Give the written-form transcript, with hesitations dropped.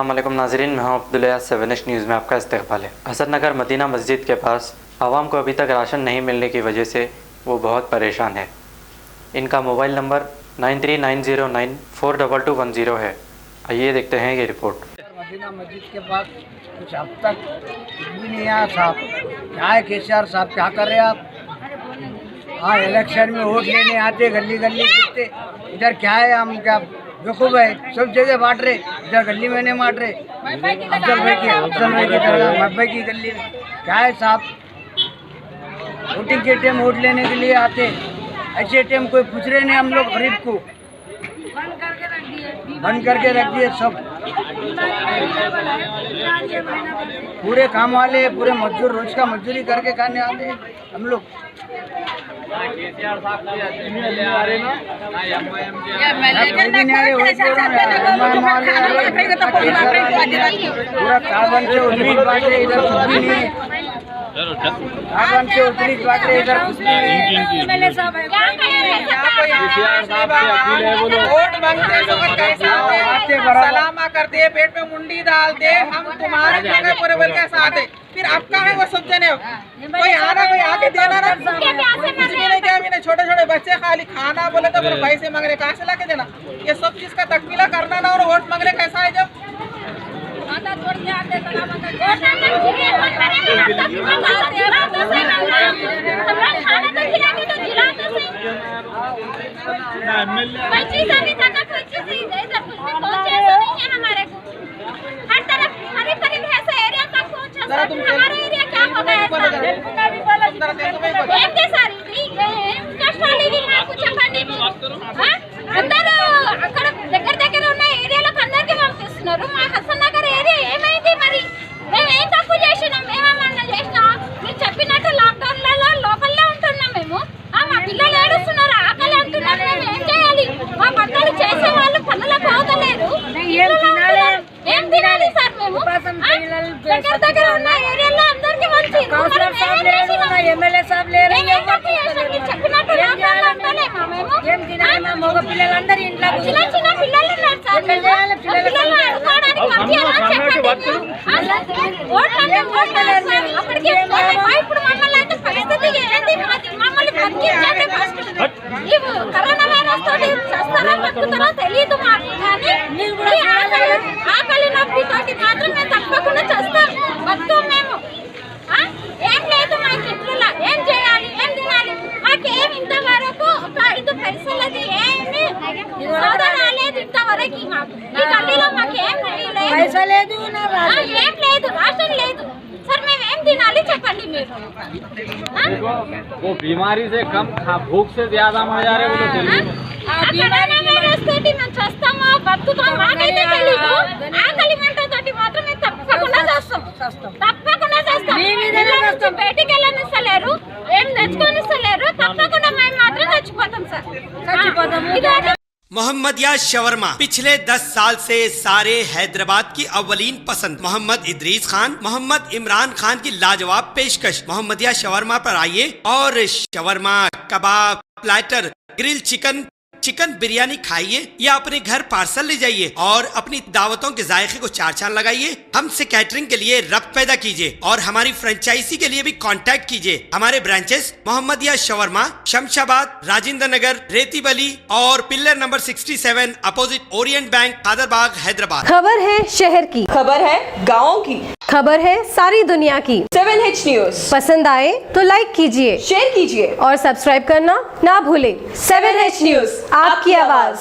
अस्सलाम वालेकुम नाज़रीन, मैं हूं अब्दुल्ला। 7H न्यूज़ में आपका इस्तकबाल है। हसन नगर मदीना मस्जिद के पास आवाम को अभी तक राशन नहीं मिलने की वजह से वो बहुत परेशान है। इनका मोबाइल नंबर 9390942210 है। आइए देखते हैं ये रिपोर्ट। मदीना मस्जिद के पास कुछ अब तक भी नहीं आया साहब। क्या है केसीआर साहब, क्या कर रहे हैं आप? हाँ, इलेक्शन में वोट लेने आते, गली गली घूमते। इधर क्या है, हम क्या बेवकूफ़ है? सब जगह बांट रहे, इधर गली में नहीं बांट रहे। अफजल भाई की तरह मब्बई की गली में क्या है साहब? वोटिंग के टाइम वोट लेने के लिए आते, ऐसे टाइम कोई पूछ रहे नहीं। हम लोग गरीब को बंद करके रख दिए सब। पूरे काम वाले, पूरे मजदूर रोज का मजदूरी करके खाने आते हैं हम लोग। पूरा ताबन से उतरी बाटे, इधर कुछ भी नहीं है। ताबन से उतरी बाटे, इधर कुछ भी नहीं है। वोट मांगते सलामा करते, पेट में मुंडी डालते, हम तुम्हारे जगह पूरे बल के साथ है। फिर आपका है वो सब जने, कोई आना कोई आके देना ना। कुछ भी नहीं किया मैंने। छोटे छोटे बच्चे खाली खाना बोले तो फिर पैसे मांग रहे, कहाँ से ला के देना? ये सब चीज का तकमीला करना ना, और वोट मांग रहे कैसा है जब దగ్గర ఉన్న ఏరియాలకు అందరికీ పంపిస్తున్నారు. మా హసన్ నగర్ ఏరియా ఏమైంది మరి? మేము ఏం తప్పు చేసినాం? మేమేమన్నా చేసినా? మీరు చెప్పినట్టు లాక్డౌన్లలో లోకల్లో ఉంటున్నాం మేము. మా పిల్లలు ఏడుస్తున్నారు, ఆకలి అంటున్నారు. మేము ఏం చేయాలి? మా భర్తలు చేసే వాళ్ళు పనులకు పోతలేరు. ఏం తినాలి సార్ మేము? దగ్గర ఉన్న ఏరియాలో అందరికీ మంచి ఎమ్మెల్యే సాబ్ లేరు. చెప్పినట్టు లాక్డౌన్ అంటలేమా మేము? మగ పిల్లలందరూ ఇంట్లో చిన్న చిన్న పిల్లలు ఉన్నారు సార్. పిల్లలు ఆడుకోవడానికి పంపించాలా చెప్పండి. అప్పటికి ఇప్పుడు మమ్మల్ని అయితే పరిస్థితి ఏంటి? మమ్మల్ని పంపించండి ఫస్ట్. కరోనా వైరస్ తోటి చేస్తారా బతుకుతారా తెలియదు మాకు, కానీ ఆకలి నొప్పి తోటి మాత్రం మేము తప్పకుండా చేస్తాం, బతుకు మేము. ఏం లేదు మాకు ఇంట్లో. ఏం చేయాలి? ఏం తినాలి? మాకేం ఇంతవరకు ఒక 5 పైసలది ఏమి రాలేదు ఇంతవరకు. మాకు ఈ గల్లీలో మాకేం లేదు, ఏం లేదు, రాషన్ లేదు सर। मैं एम दिनाली చెప్పండి మీరు। वो बीमारी से कम भूख से ज्यादा मर जा रहे हो लोग। बीमारी వైరస్ తోటి మనం చేస్తామా బతుకుతామా మాకైతే తెలీదు। ఆకలి మంట తోటి మాత్రమే తప్పకుండా చేస్తాం, తప్పకుండా చేస్తాం। బయటికి వెళ్ళనిస్తలేరు, ఏం తెచ్చుకొనిస్తలేరు, తప్పకుండా మేము మాత్రం చచ్చిపోతాం సార్, చచ్చిపోతాం। मोहम्मदिया शवरमा पिछले 10 साल से सारे हैदराबाद की अव्वलीन पसंद मोहम्मद इदरीस खान, मोहम्मद इमरान खान की लाजवाब पेशकश। मोहम्मदिया शवरमा पर आइए और shawarma, kebab, platter, grill chicken, chicken biryani खाइए या अपने घर पार्सल ले जाइए और अपनी दावतों के जायके को 4 चांद लगाइए। हमसे कैटरिंग के लिए रब्त पैदा कीजिए और हमारी फ्रेंचाइजी के लिए भी कांटेक्ट कीजिए। हमारे ब्रांचेस मोहम्मदिया शवरमा, शमशाबाद, राजेंद्र नगर, रेती बली और pillar number 67 opposite Orient bank, Kadarbagh, Hyderabad. खबर है शहर की, खबर है गाँव की, खबर है सारी दुनिया की। 7H न्यूज़ पसंद आए तो लाइक कीजिए, शेयर कीजिए और सब्सक्राइब करना ना भूलें। 7H न्यूज़, आपकी आवाज़।